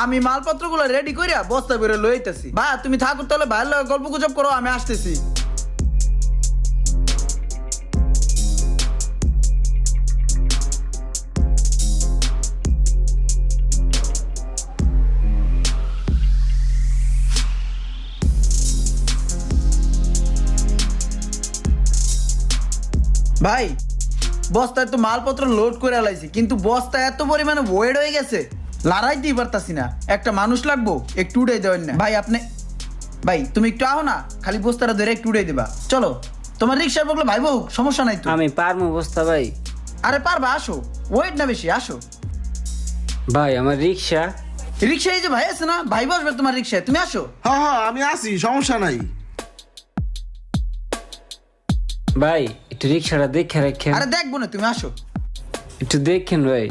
আমি মালপত্রগুলো রেডি করিয়া বস্তা করে লইতেছি। ভাই তুমি থাকো তাহলে, ভাইয়ের লগে গল্প গুজব করো, আমি আসতেছি। ভাই বস্তায় তো মালপত্র লোড করে আলাইছি, কিন্তু বস্তা এত পরিমাণে ওয়েট হয়ে গেছে, লড়াইতেই পারতাছি না। একটা মানুষ লাগবো, একটু উড়াই দেবেন না ভাই আপনি। ভাই তুমি একটু আও না, খালি বস্তাটা ধরে একটু উড়াই দেবা। চলো, তোমার রিক্সার বগলে ভাই বউ, সমস্যা নাই তো। আমি পারবো বস্তা ভাই। আরে পারবা, আসো, ওয়েট না বেশি, আসো। ভাই আমার রিক্সা। রিক্সা এই যে ভাই আছে না, ভাই বসবে তোমার রিক্সায়, তুমি আসো। হ্যাঁ হ্যাঁ আমি আছি, সমস্যা নাই। ভাই একটু রিক্সাটা দেখে রাখেন। আরে দেখবো না, তুমি আসো। একটু দেখেন ভাই।